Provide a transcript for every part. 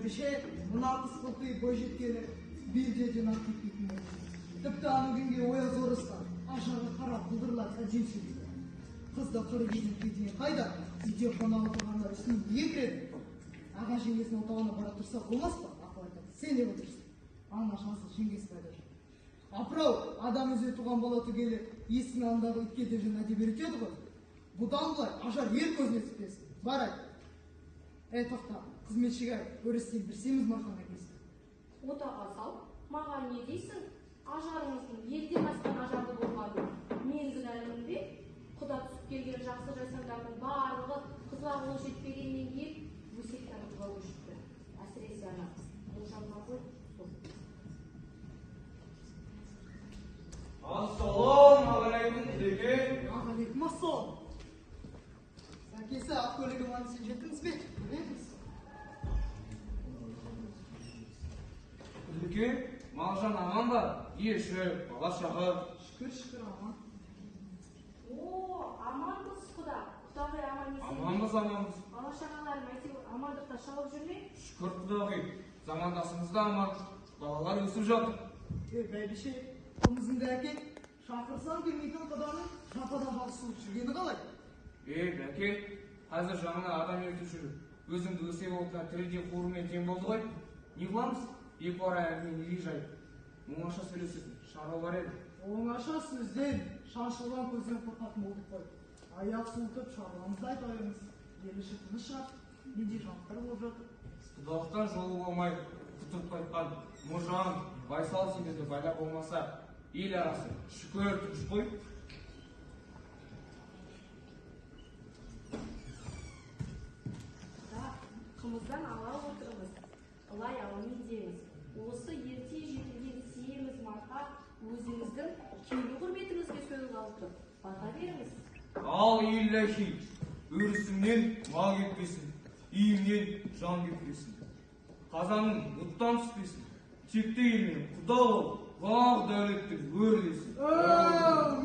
бәйбіше мына қысқылтый бойжеткені белдеден ақ кетпейтін болды. Тіпті аны күнге ояз орысқа ашаға қарап бұлдырлап әдем сөйлейді. Қыз да қырық елікке дейін қайда? Үйде қонағы тұрғандар үстіне не кіреді? Аға жеңгесінің отауына бара тұрса болмас па? Ақыл айтады. Сен не отырсың? Ана шансыз жеңгесі пайда жоқ. Апырау, адам өзі туған бала түгелі есіктің алдындағы итке де жөн әдеп үйретеді ғой. Бұдан былай ажар ер көзіне түспесін. Бар айт. Тоқта, қызметшіге көрістен бір семіз марқана кесті. Отаға сал, маған не дейсің? Ажарыңыздың елден асқан ажарды болмады. Мен кінәлімін бе? Құда түсіп келген жақсы жайсаңдардың барлығы қызға қолы жетпегеннен кейін өсектен қызға көшіпті. Әсіресе ана Нұржанға ғой сол. Ассалаумағалейкум, Құдеке. Ағалейкум ассалам. Сәкесі ақ көлігі маны сен жеттіңіз бе? Білеміз. Құдеке, Мағжан аман ба? Еші, бала шаға. Шүкір аман. Аманбыз құда. Құдағай аман есен. Аманбыз. Бала шағаларым әйтеуір амандықта шауып жүрме? Шүкір Құдағи, замандасымыз да аман. Балалар өсіп жатыр. Бәйбіше, қымызыңды әке, шақырсаң келмейтін құданың шақадан басылып жүргені қалай? Бәке, қазір жаңына адам ертіп жүріп, өзіңді өсек отына тірідей қуырмен тең болды ғой. Не қыламыз? Екі ара әңгіме неге жайып. Оңаша сөйлесетін шаруа бар еді. Оңаша сөзден, шаншылған көзден қорқатын болдық қой. Аяқ суытып шаруамызды айта қойыңыз. Ел іші тыныш шығар, менде жанықтар болып жатыр. Құдалықтан жолы болмай құтырып қайтқан Мұжан, Байсал сендерді байлап болмаса, ел арасы шүкір түкіш қой. Қымыздан ала отырыңыз, ылай ауымен деңіз. Осы ерте жетілген семіз марқа өзіңіздің келі құрметіңізге сөліп алып бата беріңіз. Ал илляхи, өрісімнен мал кетпесін, үйімнен жан кетпесін. Қазаның бұттан түспесін, текті елмен құда бол, бақ дәулеттің өрлесін.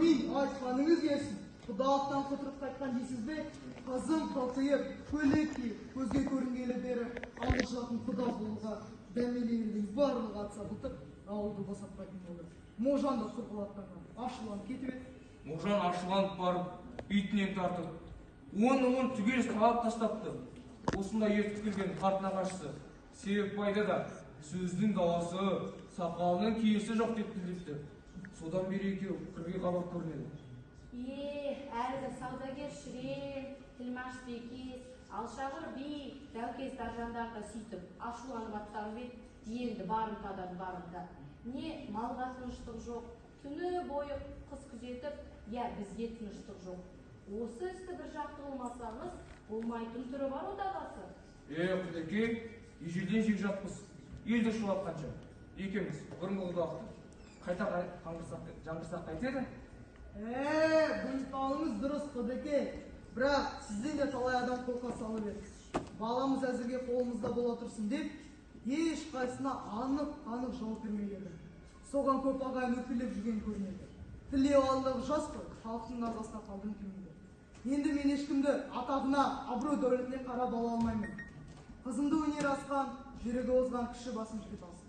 Мен айтқаныңыз келсін. Құдалықтан құтырып қайтқан дейсіз бе? Қызым қалтайып, көйлек киіп, көзге көрінгелі бері ауыл жатын құда болуға дәмелердің барлығы атса бұтып, ауылды босатпайтын болды. Можан да сұрғылаттанған, ашуланып кетіп еді. Можан ашуланып барып, итінен тартып, он түгел сағап тастапты. Осында ертіп келген қарт нағашысы себеп пайда да сөздің дауасы, сақалының киесі жоқ деп біліпті. Содан бері екеу кірге қабақ көрінеді. Әлгі саудагер Шірен, Тілмаш Бекес, Алшағыр би, Дәукес Даржандарда сөйтіп ашуланып аттанып еді, енді барымтадан барымта. Не малға тыныштық жоқ, түні бойы қыз күзетіп, бізге тыныштық жоқ. Осы істі бір жақты болмасаңыз, болмайтын түрі бар отағасы. Құдеке, ежелден жек жатпыз, елді шулатқанша. Екеміз бұрынғы құдалықты қайта жаңғырсақ қайтеді? Бұлтауыңыз дұрыс Құдеке, бірақ сізден де талай адам қолқа салып еді. Баламыз әзірге қолымызда бола тұрсын деп, еш қайсына анық жауап бермегені. Соған көп ағайын өкпелеп жүрген көрінеді. Тілеу алдағы жас қой, халықтың назасына қалдым келмейді. Енді мен ешкімді атағына, абырой дәулетіне қарап ала алмаймын. Қызымды өнер асқан, жүрегі озған кіші басым жігіт алсын.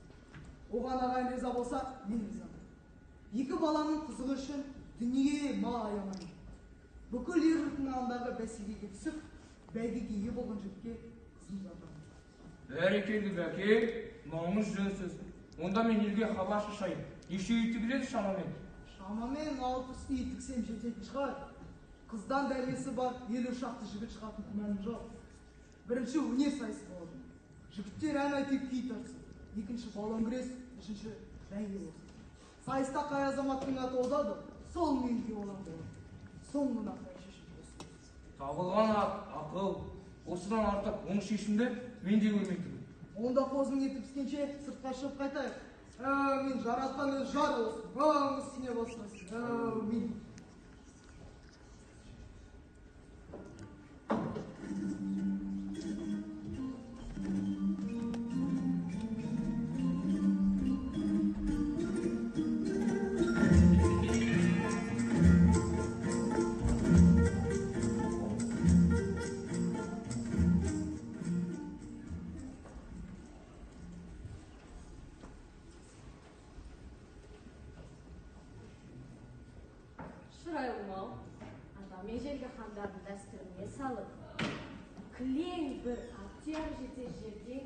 Оған ағайын риза болса, мен ризамын. Екі баланың қызығы үшін дүние мал аямайды. Бүкіл ер жұртының алдындағы бәсекеге түсіп, бәйгеге ие болған жігітке қызым жатамын. Бәрекелді бәке, мынауыңыз жөн сөз. Онда мен елге хабар шашайын. Неше үй тігіледі шамамен? Шамамен 60 үй тіксем жететін шығар. Қыздан дәлесі бар, 50 шақты жігіт шығатын күмәнім жоқ. Бірінші өнер сайысы болады. Жігіттер ән айтып күй тартсын. Екінші балуан күрес, үшінші бәйге болсын. Сайыста қай азаматтың аты озады, сол менде olan болады. Соңына қай шешім болсын. Табылған ақыл, осыдан артық оң шешімді мен де көрмейтін. Онда қозының еті піскенше сыртқа шығып қайтайық. Әумин, жаратқан өз жар болсын. Бауыңыз сіне болсын. Әумин. сұрайлым ау. Ата межелгі хандардың дәстүріне салып, кілең бір актер жетер жерде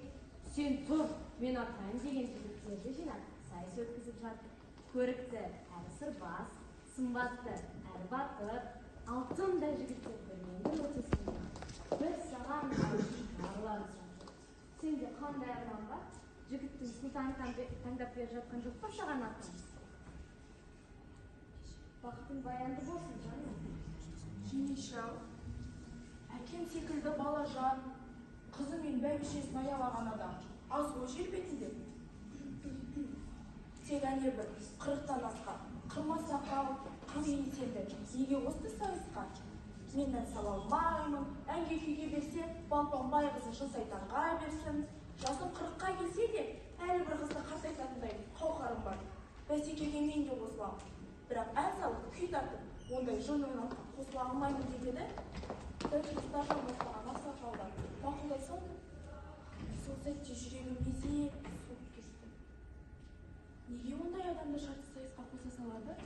сен тұр, мен атайын деген жігіттерді жинап, сайыс өткізіп жатыр. Көрікті әрі сырбаз, сымбатты әрі батыр, алтындай жігіттерді менің өтесінде. Бір саған арыларыз. Сенде қандай арман бар? Жігіттің сұлтанын таңдап беріп жатқан жоқ па саған аттан? Бақытың баянды болсын, жаным. Жеңеше-ау, әкем секілді балажан, қызы мен бәйбішесін аялаған адам аз ғой жер бетінде. Тек әне бір 40-тан асқан, қырма сақал, қыз еңселді, неге қосты сайысқа? Мен ән сала алмаймын, әнге күйге берсе, балпан байғызы жыл сайтанға берсін. Жасым 40-қа келсе де, әлі бір қызды қартайтатындай қауқарым бар. Бәсекеге мен де қосыламын. Бірақ ән салып, күй тартып, ондай жын ойнаққа қосыла алмаймын деп еді. Дәл-жастардан бастаған ақсақалдар мақұлдай салды. Сол сәтте жүрегім безеп, суып кетті. Неге ондай адамды шарты сайысқа қоса салады?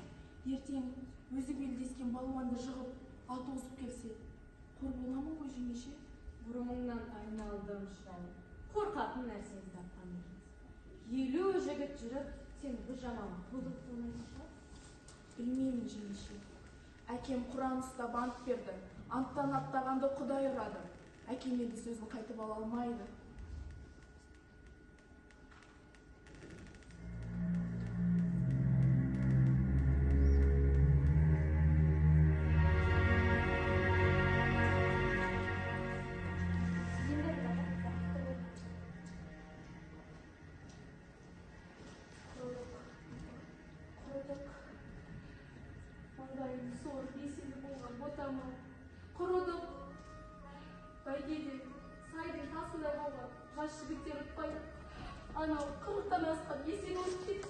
Ертең өзі белдескен балуанды жығып, аты озып келсе, қор боламын ғой жеңеше? Бұрымыңнан айналдым шырайым. Қорқатын нәрсені тапқан емес. 50 жігіт жүріп, сен бір жаманға құлдық болмайтын шығар? Білмеймін жеңеше. Әкем Құран ұстап ант берді. Анттан аттағанды Құдай ұрады. Әкем енді сөзін қайтып ала алмайды. Құрыдық. Бәйгеде сайдың тасында болған жас жігіттер ұтпайды. Анау 40-тан асқан есен өсіп кетті.